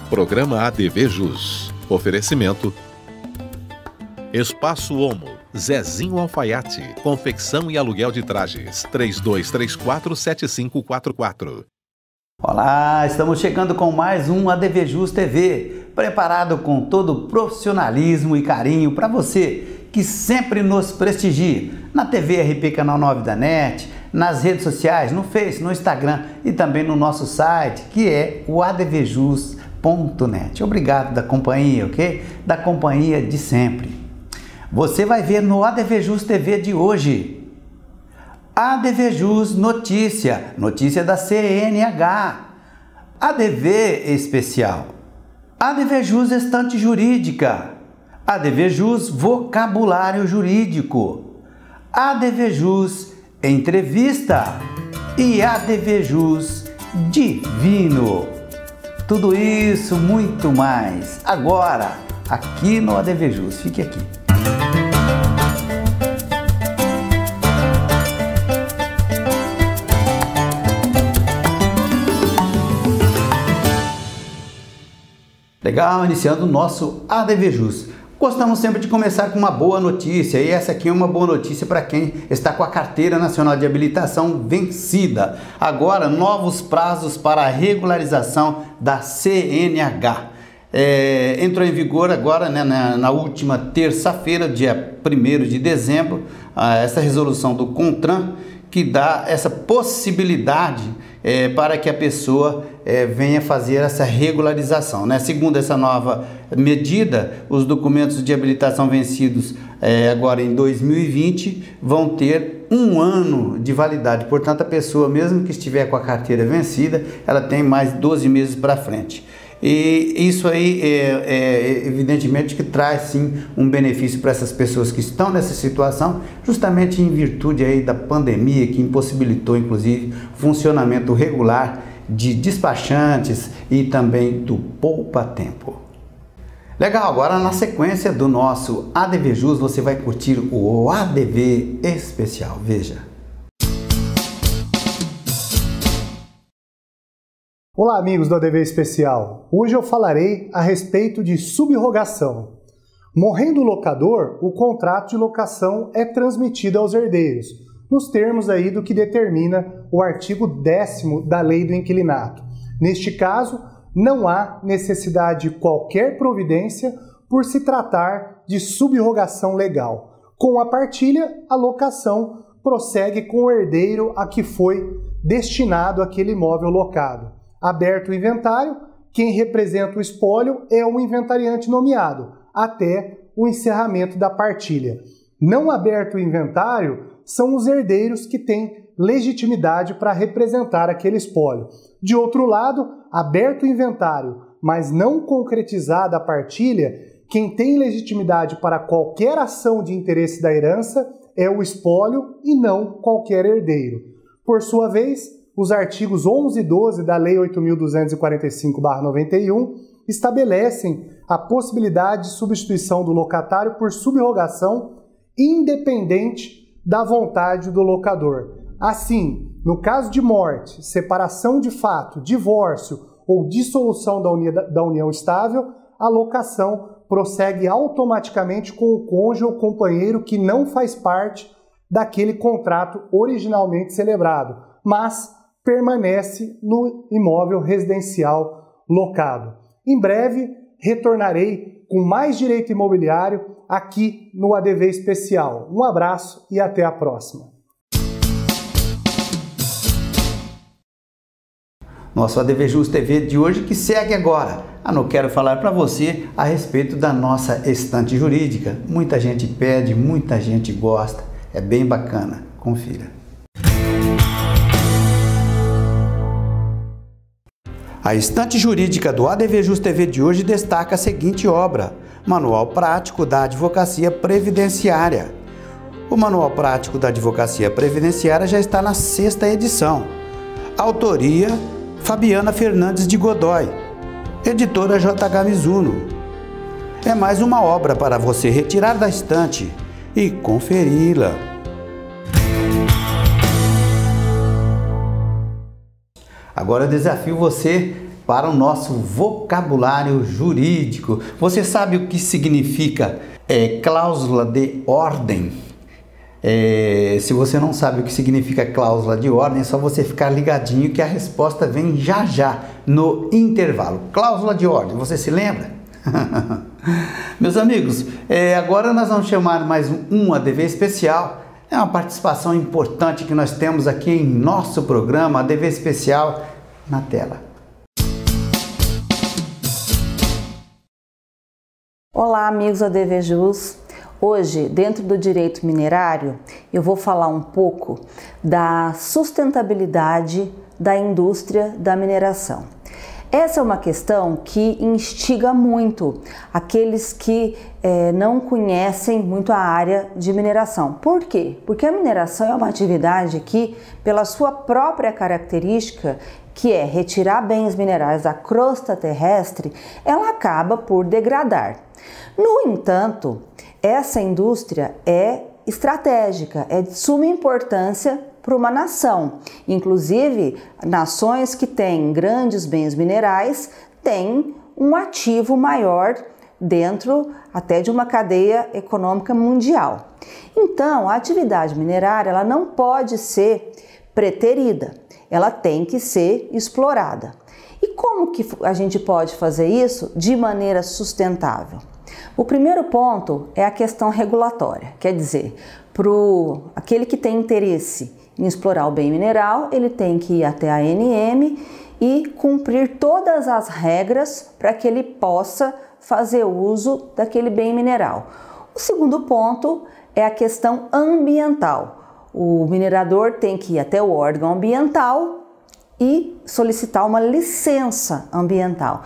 Programa ADV Jus. Oferecimento Espaço Homo, Zezinho Alfaiate, confecção e aluguel de trajes, 3234-7544. Olá, estamos chegando com mais um ADV Jus TV, preparado com todo o profissionalismo e carinho para você que sempre nos prestigia na TV RP Canal 9 da NET, nas redes sociais, no Face, no Instagram e também no nosso site, que é o advjus.net. Obrigado da companhia, ok? Da companhia de sempre. Você vai ver no ADV Jus TV de hoje. ADV Jus Notícia, notícia da CNH. ADV Especial. ADV Jus Estante Jurídica. ADV Jus Vocabulário Jurídico. ADV Jus Entrevista. E ADV Jus Divino. Tudo isso, muito mais. Agora, aqui no ADV Jus. Fique aqui. Legal, iniciando o nosso ADV Jus. Gostamos sempre de começar com uma boa notícia, e essa aqui é uma boa notícia para quem está com a Carteira Nacional de Habilitação vencida. Agora, novos prazos para a regularização da CNH. Entrou em vigor agora, né, na última terça-feira, dia 1º de dezembro, essa resolução do CONTRAN, que dá essa possibilidade para que a pessoa venha fazer essa regularização, né? Segundo essa nova medida, os documentos de habilitação vencidos agora em 2020 vão ter 1 ano de validade. Portanto, a pessoa, mesmo que estiver com a carteira vencida, ela tem mais 12 meses para frente. E isso aí evidentemente que traz sim um benefício para essas pessoas que estão nessa situação, justamente em virtude aí da pandemia, que impossibilitou inclusive o funcionamento regular de despachantes e também do poupa-tempo. Legal, agora na sequência do nosso ADV Jus você vai curtir o ADV Especial, veja. Olá amigos do ADV Especial, hoje eu falarei a respeito de subrogação. Morrendo o locador, o contrato de locação é transmitido aos herdeiros, nos termos aí do que determina o artigo 10º da Lei do Inquilinato. Neste caso, não há necessidade de qualquer providência por se tratar de subrogação legal. Com a partilha, a locação prossegue com o herdeiro a que foi destinado aquele imóvel locado. Aberto o inventário, quem representa o espólio é um inventariante nomeado, até o encerramento da partilha. Não aberto o inventário, são os herdeiros que têm legitimidade para representar aquele espólio. De outro lado, aberto o inventário, mas não concretizada a partilha, quem tem legitimidade para qualquer ação de interesse da herança é o espólio e não qualquer herdeiro. Por sua vez, os artigos 11 e 12 da Lei 8.245/91 estabelecem a possibilidade de substituição do locatário por subrogação independente da vontade do locador. Assim, no caso de morte, separação de fato, divórcio ou dissolução da união estável, a locação prossegue automaticamente com o cônjuge ou companheiro que não faz parte daquele contrato originalmente celebrado, mas permanece no imóvel residencial locado. Em breve, retornarei com mais direito imobiliário aqui no ADV Especial. Um abraço e até a próxima. Nosso ADV Jus TV de hoje que segue agora. Eu quero falar para você a respeito da nossa estante jurídica. Muita gente pede, muita gente gosta. É bem bacana. Confira. A estante jurídica do ADV Jus TV de hoje destaca a seguinte obra: Manual Prático da Advocacia Previdenciária. O Manual Prático da Advocacia Previdenciária já está na 6ª edição. Autoria Fabiana Fernandes de Godoy, editora JH Mizuno. É mais uma obra para você retirar da estante e conferi-la. Agora eu desafio você para o nosso vocabulário jurídico. Você sabe o que significa cláusula de ordem? Se você não sabe o que significa cláusula de ordem, é só você ficar ligadinho que a resposta vem já já no intervalo. Cláusula de ordem, você se lembra? Meus amigos, agora nós vamos chamar mais um ADV especial. É uma participação importante que nós temos aqui em nosso programa ADV especial na tela. Olá, amigos ADVJus. Hoje, dentro do direito minerário, eu vou falar um pouco da sustentabilidade da indústria da mineração. Essa é uma questão que instiga muito aqueles que não conhecem muito a área de mineração. Por quê? Porque a mineração é uma atividade que, pela sua própria característica, que é retirar bens minerais da crosta terrestre, ela acaba por degradar. No entanto, essa indústria é estratégica, é de suma importância para uma nação. Inclusive, nações que têm grandes bens minerais têm um ativo maior dentro até de uma cadeia econômica mundial. Então, a atividade minerária ela não pode ser preterida, ela tem que ser explorada. E como que a gente pode fazer isso de maneira sustentável? O primeiro ponto é a questão regulatória, quer dizer, para aquele que tem interesse em explorar o bem mineral, ele tem que ir até a ANM e cumprir todas as regras para que ele possa fazer uso daquele bem mineral. O segundo ponto é a questão ambiental. O minerador tem que ir até o órgão ambiental e solicitar uma licença ambiental.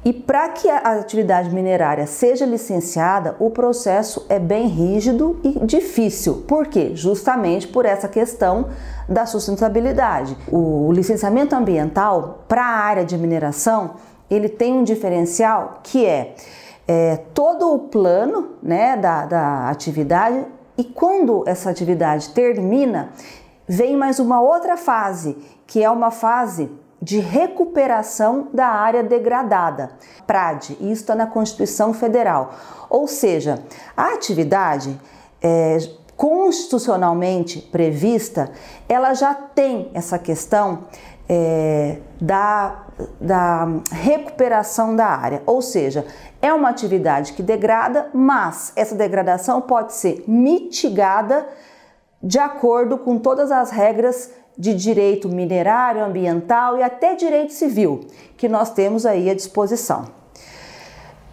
E para que a atividade minerária seja licenciada, o processo é bem rígido e difícil. Por quê? Justamente por essa questão da sustentabilidade. O licenciamento ambiental para a área de mineração, ele tem um diferencial que é todo o plano, né, da atividade, e quando essa atividade termina, vem mais uma outra fase, que é uma fase de recuperação da área degradada, PRAD, e isso está na Constituição Federal. Ou seja, a atividade constitucionalmente prevista, ela já tem essa questão da recuperação da área, ou seja, é uma atividade que degrada, mas essa degradação pode ser mitigada de acordo com todas as regras de direito minerário, ambiental e até direito civil, que nós temos aí à disposição.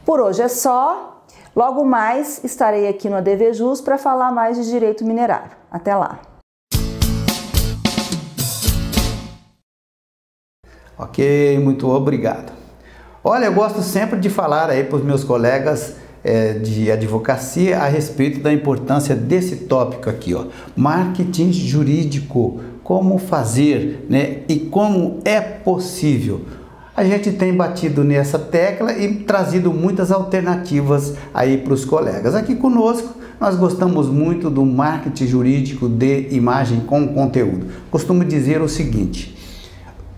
Por hoje é só. Logo mais estarei aqui no ADVJus para falar mais de direito minerário. Até lá! Ok, muito obrigado. Olha, eu gosto sempre de falar aí para os meus colegas de advocacia a respeito da importância desse tópico aqui, ó, marketing jurídico, como fazer, né, e como é possível. A gente tem batido nessa tecla e trazido muitas alternativas aí para os colegas. Aqui conosco, nós gostamos muito do marketing jurídico de imagem com conteúdo. Costumo dizer o seguinte: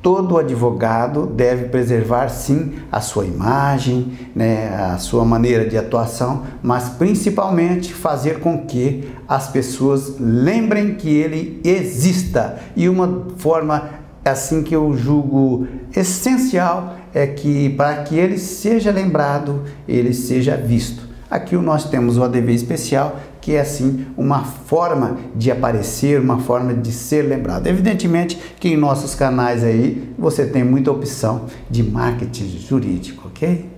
todo advogado deve preservar sim a sua imagem, né, a sua maneira de atuação, mas principalmente fazer com que as pessoas lembrem que ele exista. E uma forma assim que eu julgo essencial é que para que ele seja lembrado, ele seja visto. Aqui nós temos o ADV especial, que é assim uma forma de aparecer, uma forma de ser lembrado. Evidentemente que em nossos canais aí você tem muita opção de marketing jurídico, ok?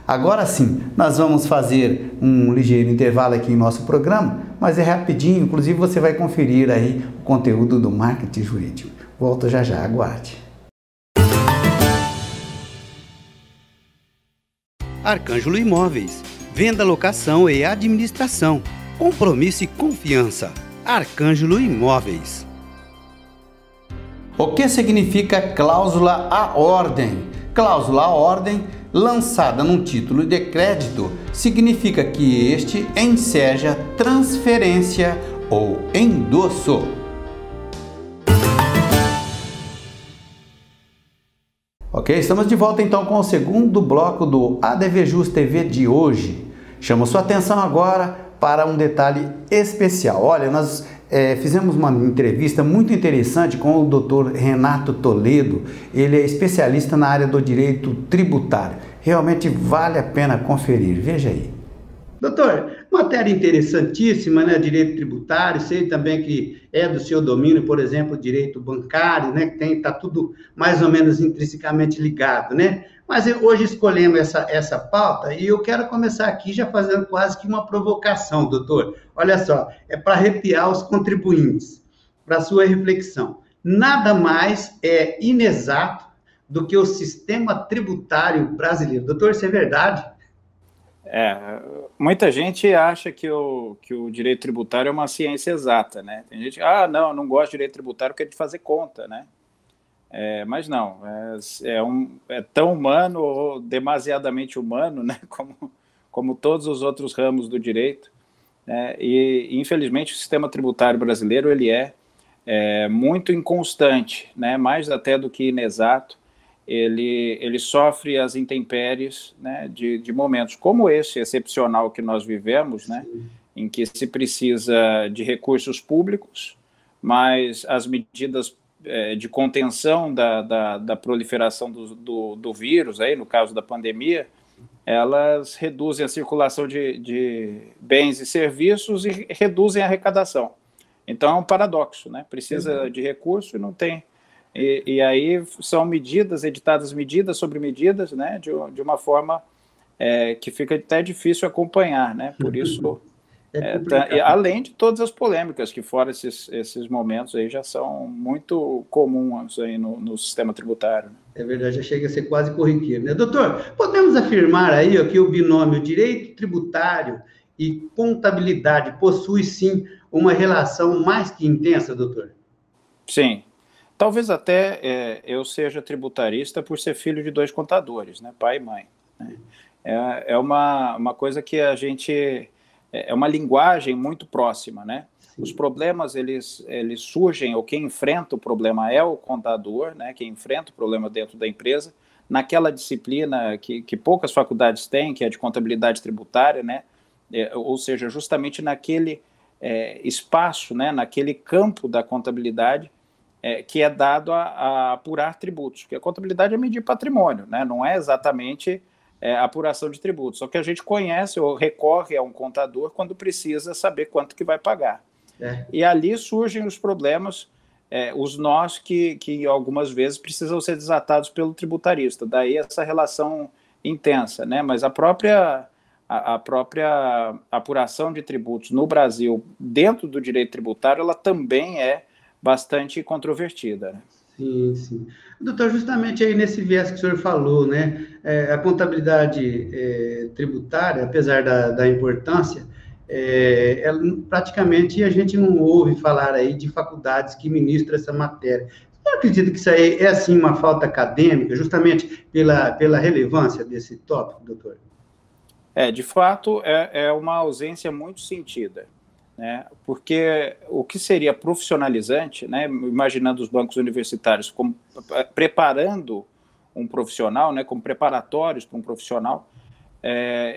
Agora sim, nós vamos fazer um ligeiro intervalo aqui em nosso programa, mas é rapidinho, inclusive você vai conferir aí o conteúdo do marketing jurídico. Volto já já, aguarde. Arcângelo Imóveis. Venda, locação e administração. Compromisso e confiança. Arcângelo Imóveis. O que significa cláusula à ordem? Cláusula à ordem, lançada num título de crédito, significa que este enseja transferência ou endosso. Ok, estamos de volta então com o segundo bloco do ADVJus TV de hoje. Chamo sua atenção agora para um detalhe especial. Olha, nós fizemos uma entrevista muito interessante com o Dr. Renato Toledo. Ele é especialista na área do direito tributário. Realmente vale a pena conferir. Veja aí. Doutor, matéria interessantíssima, né? Direito tributário, sei também que é do seu domínio, por exemplo, direito bancário, né? Que está tudo mais ou menos intrinsecamente ligado, né? Mas hoje escolhemos essa pauta e eu quero começar aqui já fazendo quase que uma provocação, doutor. Olha só, é para arrepiar os contribuintes, para sua reflexão. Nada mais é inexato do que o sistema tributário brasileiro. Doutor, isso é verdade? Muita gente acha que o direito tributário é uma ciência exata, né? Tem gente que, não gosto de direito tributário porque é de fazer conta, né? Mas não, é tão humano ou demasiadamente humano, né? Como todos os outros ramos do direito, né? E, infelizmente, o sistema tributário brasileiro ele é muito inconstante, né? Mais até do que inexato. Ele sofre as intempéries, né, de momentos como esse excepcional que nós vivemos, né, em que se precisa de recursos públicos, mas as medidas de contenção da proliferação do vírus, aí, no caso da pandemia, elas reduzem a circulação de bens e serviços e reduzem a arrecadação. Então é um paradoxo, né? Precisa de recurso e não tem. E aí são editadas medidas sobre medidas, né, de uma forma que fica até difícil acompanhar, né, por isso, além de todas as polêmicas que fora esses momentos aí já são muito comuns aí no sistema tributário. É verdade, já chega a ser quase corriqueiro, né? Doutor, podemos afirmar aí que o binômio direito tributário e contabilidade possui sim uma relação mais que intensa, doutor? Sim. Talvez até eu seja tributarista por ser filho de 2 contadores, né, pai e mãe. Né? É uma coisa que a gente... É uma linguagem muito próxima, né? Sim. Os problemas, eles surgem, ou quem enfrenta o problema é o contador, né? Quem enfrenta o problema dentro da empresa, naquela disciplina que poucas faculdades têm, que é de contabilidade tributária, né? Ou seja, justamente naquele espaço, né? Naquele campo da contabilidade, que é dado a apurar tributos, porque a contabilidade é medir patrimônio, né? Não é exatamente a apuração de tributos, só que a gente conhece ou recorre a um contador quando precisa saber quanto que vai pagar. E ali surgem os problemas, os nós que algumas vezes precisam ser desatados pelo tributarista, daí essa relação intensa, né? Mas a própria apuração de tributos no Brasil, dentro do direito tributário, ela também é bastante controvertida. Sim, sim. Doutor, justamente aí nesse viés que o senhor falou, né, a contabilidade tributária, apesar da importância, praticamente a gente não ouve falar aí de faculdades que ministram essa matéria. Eu acredito que isso aí é, assim, uma falta acadêmica, justamente pela relevância desse tópico, doutor? De fato, é uma ausência muito sentida. Né, porque o que seria profissionalizante, né, imaginando os bancos universitários como preparando um profissional, né, como preparatórios para um profissional,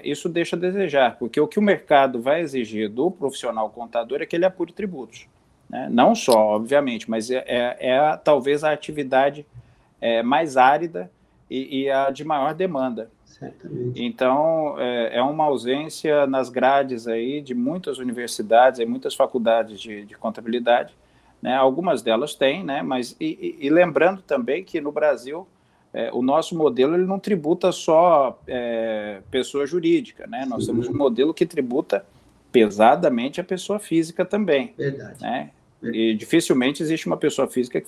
isso deixa a desejar, porque o que o mercado vai exigir do profissional contador é que ele apure tributos. Né, não só, obviamente, mas talvez a atividade mais árida e a de maior demanda. Certamente. Então, é uma ausência nas grades aí de muitas universidades e muitas faculdades de contabilidade, né? Algumas delas têm, né? Mas, e lembrando também que no Brasil, o nosso modelo ele não tributa só pessoa jurídica, né? Nós temos um modelo que tributa pesadamente a pessoa física também. Verdade. Né? E dificilmente existe uma pessoa física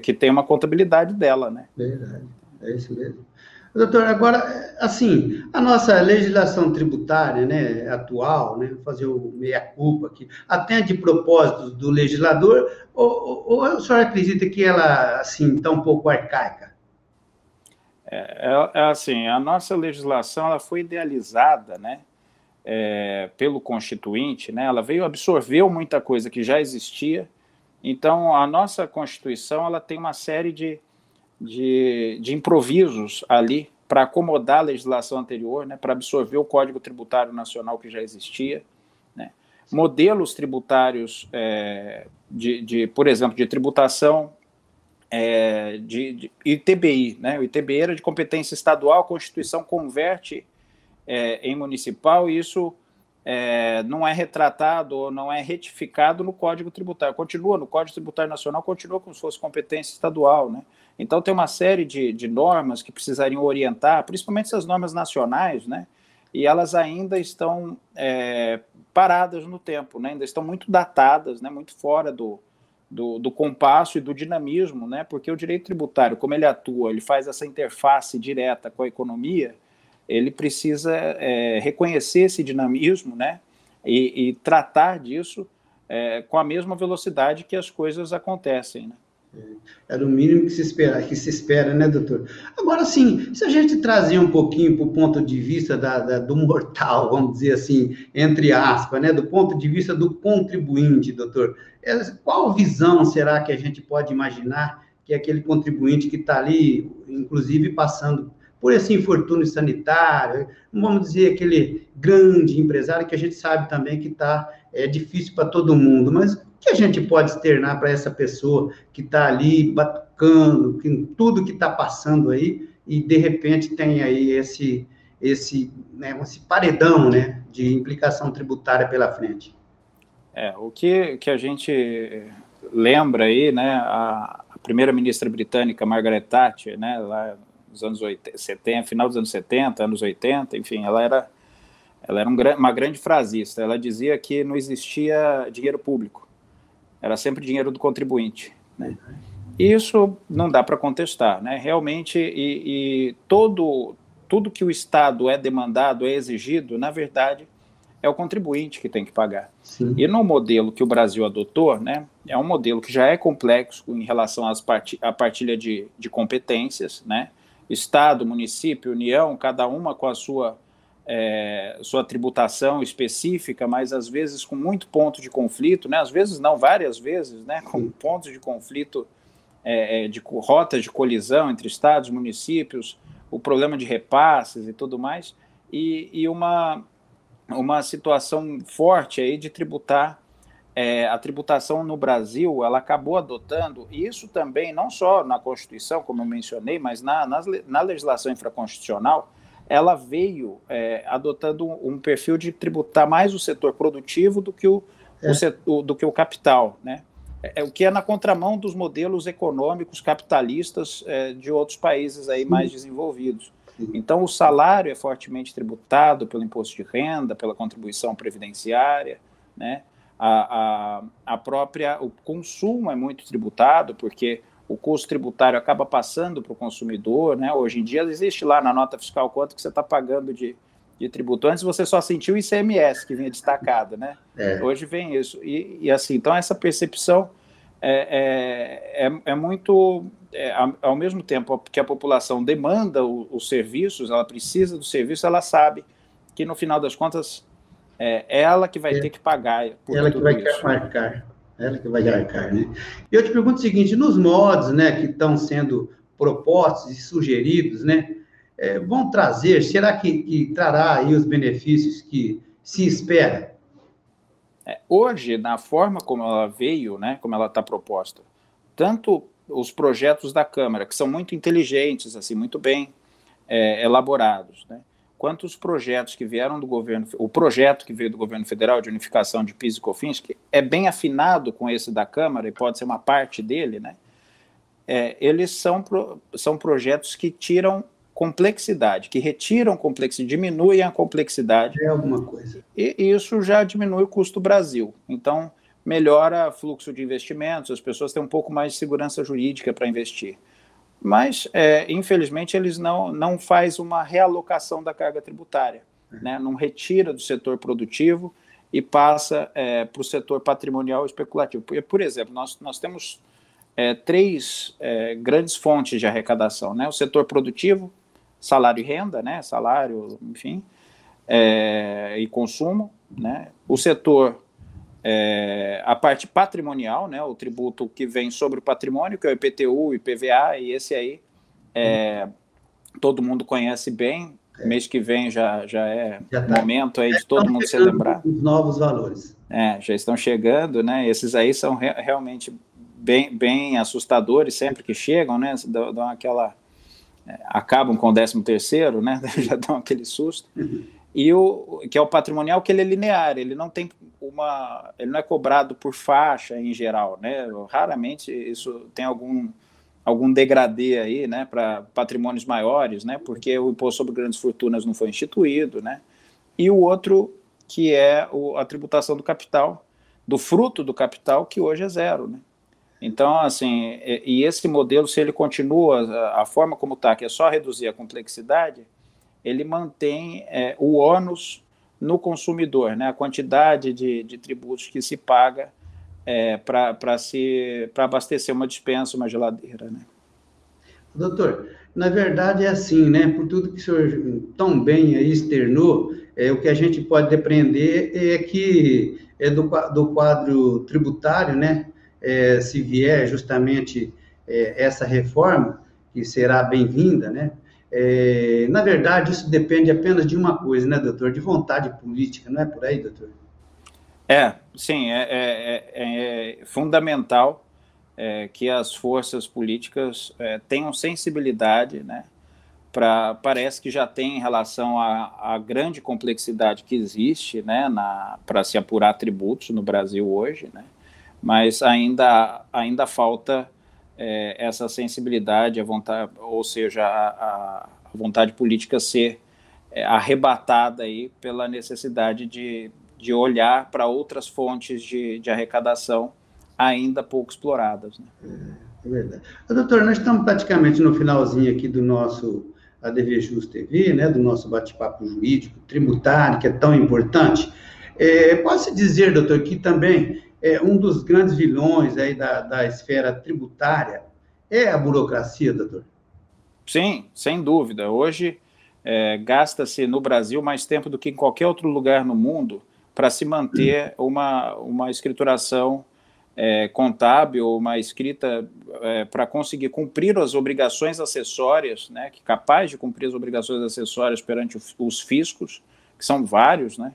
que tem uma contabilidade dela, né? Verdade, é isso mesmo. Doutor, agora, assim, a nossa legislação tributária, né, atual, né, vou fazer o meia-culpa aqui, atende propósitos do legislador ou o senhor acredita que ela, assim, está um pouco arcaica? Assim, a nossa legislação ela foi idealizada, né, pelo Constituinte, né, ela absorveu muita coisa que já existia, então a nossa Constituição ela tem uma série de de improvisos ali para acomodar a legislação anterior, né, para absorver o Código Tributário Nacional que já existia, né, modelos tributários, por exemplo, de tributação de ITBI, né, o ITBI era de competência estadual, a Constituição converte em municipal e isso não é retratado ou não é retificado no Código Tributário, continua no Código Tributário Nacional, continua como se fosse competência estadual, né? Então tem uma série de normas que precisariam orientar, principalmente essas normas nacionais, né? E elas ainda estão paradas no tempo, né? Ainda estão muito datadas, né? Muito fora do compasso e do dinamismo, né? Porque o direito tributário, como ele atua, ele faz essa interface direta com a economia, ele precisa reconhecer esse dinamismo, né, e tratar disso com a mesma velocidade que as coisas acontecem, né? Era o mínimo que se espera, né, doutor? Agora, sim, se a gente trazer um pouquinho para o ponto de vista do mortal, vamos dizer assim, entre aspas, né, do ponto de vista do contribuinte, doutor, qual visão será que a gente pode imaginar que é aquele contribuinte que está ali, inclusive, passando por esse infortúnio sanitário, não vamos dizer aquele grande empresário que a gente sabe também que é difícil para todo mundo, mas o que a gente pode externar para essa pessoa que está ali batucando, tudo que está passando aí, e de repente tem aí esse paredão, né, de implicação tributária pela frente? O que a gente lembra aí, né, a primeira-ministra britânica, Margaret Thatcher, né, lá nos anos 70, final dos anos 70, anos 80, enfim, ela era uma grande frasista. Ela dizia que não existia dinheiro público, era sempre dinheiro do contribuinte, né? Isso não dá para contestar, né? Realmente, e tudo que o Estado é demandado, é exigido, na verdade, é o contribuinte que tem que pagar. Sim. E no modelo que o Brasil adotou, né, é um modelo que já é complexo em relação à partilha de competências, né? Estado, município, União, cada uma com a sua tributação específica, mas às vezes com muito ponto de conflito, né? Às vezes não, várias vezes, né? Com pontos de conflito, de rotas de colisão entre estados, municípios, o problema de repasses e tudo mais, e uma situação forte aí de tributar. A tributação no Brasil, ela acabou adotando, e isso também, não só na Constituição, como eu mencionei, mas na legislação infraconstitucional, ela veio adotando um perfil de tributar mais o setor produtivo do que o capital, né? O que é na contramão dos modelos econômicos capitalistas de outros países aí mais desenvolvidos. Então, o salário é fortemente tributado pelo imposto de renda, pela contribuição previdenciária, né? O consumo é muito tributado, porque o custo tributário acaba passando para o consumidor, né? Hoje em dia existe lá na nota fiscal quanto que você está pagando de tributo. Antes você só sentiu o ICMS que vinha destacado, né? Hoje vem isso. E assim, então essa percepção é muito... ao mesmo tempo que a população demanda os serviços, ela precisa do serviço, ela sabe que no final das contas ela que vai ter que pagar por ela que vai arcar. Ela que vai arcar, né? E eu te pergunto o seguinte, nos modos, né, que estão sendo propostos e sugeridos, né, vão trazer, será que trará aí os benefícios que se espera? Hoje, na forma como ela veio, né, como ela está proposta, tanto os projetos da Câmara, que são muito inteligentes, assim, muito bem elaborados, né, quanto os projetos que vieram do governo, o projeto que veio do governo federal de unificação de PIS e COFINS, que é bem afinado com esse da Câmara e pode ser uma parte dele, né? Eles são projetos que tiram complexidade, que retiram complexidade, diminuem a complexidade. Alguma coisa. E isso já diminui o custo do Brasil. Então, melhora o fluxo de investimentos, as pessoas têm um pouco mais de segurança jurídica para investir. Mas, infelizmente, eles não fazem uma realocação da carga tributária, né? Não retira do setor produtivo e passa para o setor patrimonial e especulativo. Por exemplo, nós temos 3 grandes fontes de arrecadação, né? O setor produtivo, salário e renda, né? Salário, enfim, e consumo, né? O setor a parte patrimonial, né, o tributo que vem sobre o patrimônio, que é o IPTU, IPVA, e esse aí todo mundo conhece bem. Mês que vem já é momento aí de todo mundo se lembrar. Os novos valores. Já estão chegando, né? Esses aí são realmente bem assustadores sempre que chegam, né? Dão aquela... acabam com o 13º, né? Já dão aquele susto. E que é o patrimonial, que ele é linear, ele não tem ele não é cobrado por faixa em geral, né? Raramente isso tem algum degradê aí, né, para patrimônios maiores, né, porque o imposto sobre grandes fortunas não foi instituído, né? E o outro, que é a tributação do capital, do fruto do capital, que hoje é zero, né? Então, assim, e esse modelo, se ele continua a forma como está, que é só reduzir a complexidade, ele mantém o ônus no consumidor, né? A quantidade de tributos que se paga para abastecer uma despensa, uma geladeira, né? Doutor, na verdade é assim, né? Por tudo que o senhor tão bem aí externou, o que a gente pode depreender é que do quadro tributário, né? Se vier justamente essa reforma, que será bem-vinda, né? Na verdade, isso depende apenas de uma coisa, né, doutor? De vontade política, não é por aí, doutor? Sim, é fundamental que as forças políticas tenham sensibilidade, né? Parece que já tem em relação à grande complexidade que existe, né, para se apurar tributos no Brasil hoje, né? Mas ainda falta essa sensibilidade, a vontade, ou seja, a vontade política ser arrebatada aí pela necessidade de olhar para outras fontes de arrecadação ainda pouco exploradas, né? É verdade. Doutor, nós estamos praticamente no finalzinho aqui do nosso ADV Jus TV, né, do nosso bate-papo jurídico, tributário, que é tão importante. Posso dizer, doutor, que também um dos grandes vilões aí da esfera tributária é a burocracia, doutor? Sim, sem dúvida. Hoje gasta-se no Brasil mais tempo do que em qualquer outro lugar no mundo para se manter uma escrituração contábil, uma escrita para conseguir cumprir as obrigações acessórias, né, capaz de cumprir as obrigações acessórias perante os fiscos, que são vários, né?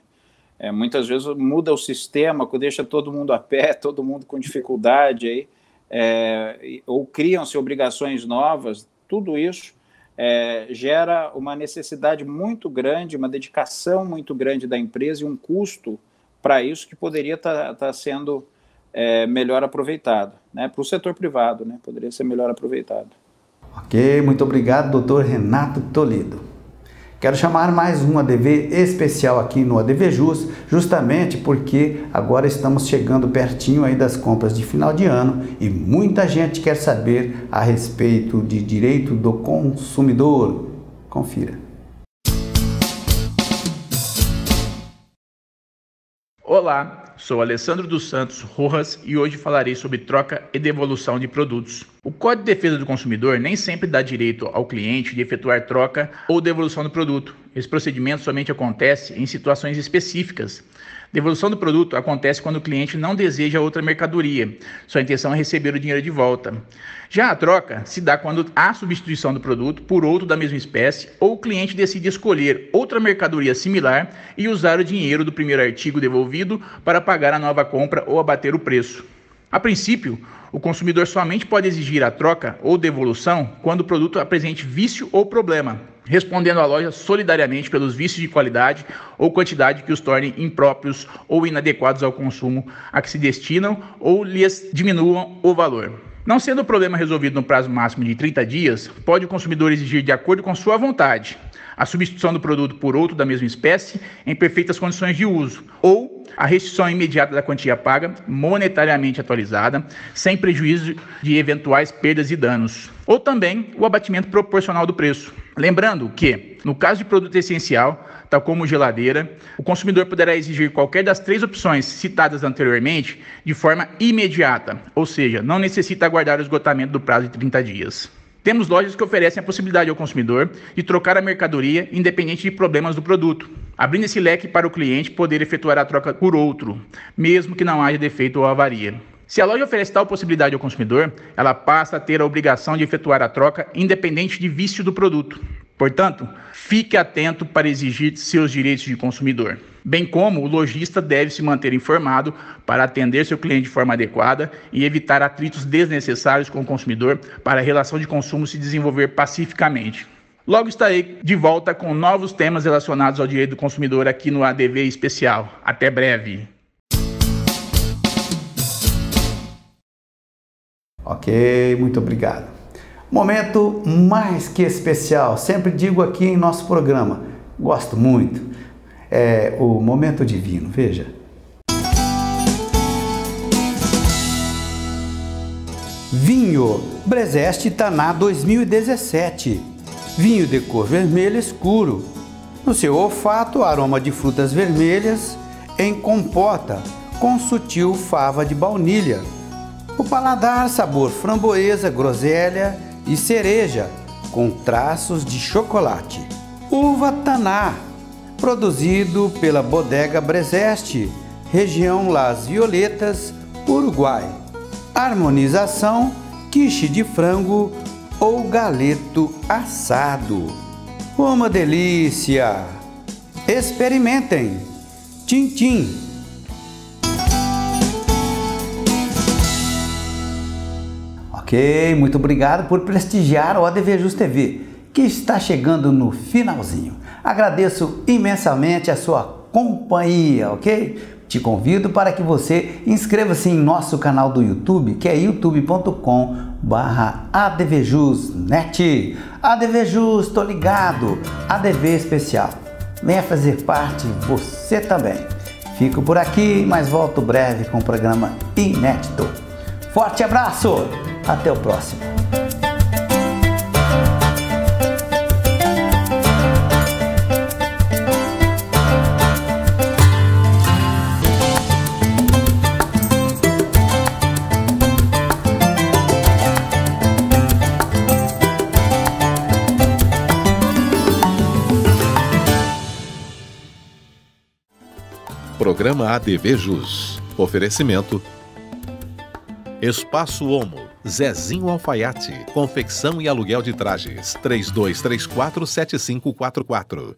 Muitas vezes muda o sistema, deixa todo mundo a pé, todo mundo com dificuldade, aí, ou criam-se obrigações novas. Tudo isso gera uma necessidade muito grande, uma dedicação muito grande da empresa e um custo para isso que poderia estar sendo melhor aproveitado, né? Para o setor privado, né? Poderia ser melhor aproveitado. Ok, muito obrigado, doutor Renato Toledo. Quero chamar mais um ADV especial aqui no ADV Jus, justamente porque agora estamos chegando pertinho aí das compras de final de ano e muita gente quer saber a respeito de direito do consumidor. Confira. Olá, sou Alessandro dos Santos Rojas e hoje falarei sobre troca e devolução de produtos. O Código de Defesa do Consumidor nem sempre dá direito ao cliente de efetuar troca ou devolução do produto. Esse procedimento somente acontece em situações específicas. Devolução do produto acontece quando o cliente não deseja outra mercadoria. Sua intenção é receber o dinheiro de volta. Já a troca se dá quando há substituição do produto por outro da mesma espécie ou o cliente decide escolher outra mercadoria similar e usar o dinheiro do primeiro artigo devolvido para pagar a nova compra ou abater o preço. A princípio, o consumidor somente pode exigir a troca ou devolução quando o produto apresente vício ou problema, respondendo à loja solidariamente pelos vícios de qualidade ou quantidade que os tornem impróprios ou inadequados ao consumo a que se destinam ou lhes diminuam o valor. Não sendo o problema resolvido no prazo máximo de 30 dias, pode o consumidor exigir, de acordo com sua vontade, a substituição do produto por outro da mesma espécie em perfeitas condições de uso, ou a restituição imediata da quantia paga, monetariamente atualizada, sem prejuízo de eventuais perdas e danos, ou também o abatimento proporcional do preço. Lembrando que, no caso de produto essencial, tal como geladeira, o consumidor poderá exigir qualquer das 3 opções citadas anteriormente de forma imediata, ou seja, não necessita aguardar o esgotamento do prazo de 30 dias. Temos lojas que oferecem a possibilidade ao consumidor de trocar a mercadoria independente de problemas do produto, abrindo esse leque para o cliente poder efetuar a troca por outro, mesmo que não haja defeito ou avaria. Se a loja oferece tal possibilidade ao consumidor, ela passa a ter a obrigação de efetuar a troca independente de vício do produto. Portanto, fique atento para exigir seus direitos de consumidor. Bem como o lojista deve se manter informado para atender seu cliente de forma adequada e evitar atritos desnecessários com o consumidor para a relação de consumo se desenvolver pacificamente. Logo estarei de volta com novos temas relacionados ao direito do consumidor aqui no ADV Especial. Até breve! Ok, muito obrigado. Momento mais que especial, sempre digo aqui em nosso programa, gosto muito, é o Momento Divino, veja. Vinho Brezeste Taná 2017, vinho de cor vermelha escuro, no seu olfato aroma de frutas vermelhas, em compota com sutil fava de baunilha. O paladar, sabor framboesa, groselha e cereja, com traços de chocolate. Uva Taná, produzido pela Bodega Brezeste, região Las Violetas, Uruguai. Harmonização, quiche de frango ou galeto assado. Uma delícia! Experimentem! Tchim, tchim! Ok, muito obrigado por prestigiar o ADV Jus TV, que está chegando no finalzinho. Agradeço imensamente a sua companhia, ok? Te convido para que você inscreva-se em nosso canal do YouTube, que é youtube.com/advjus.net. ADVJus, tô ligado, ADV Especial. Venha fazer parte você também. Fico por aqui, mas volto breve com um programa inédito. Forte abraço! Até o próximo. Programa ADV Jus. Oferecimento Espaço Homo, Zezinho Alfaiate, confecção e aluguel de trajes, 32347544.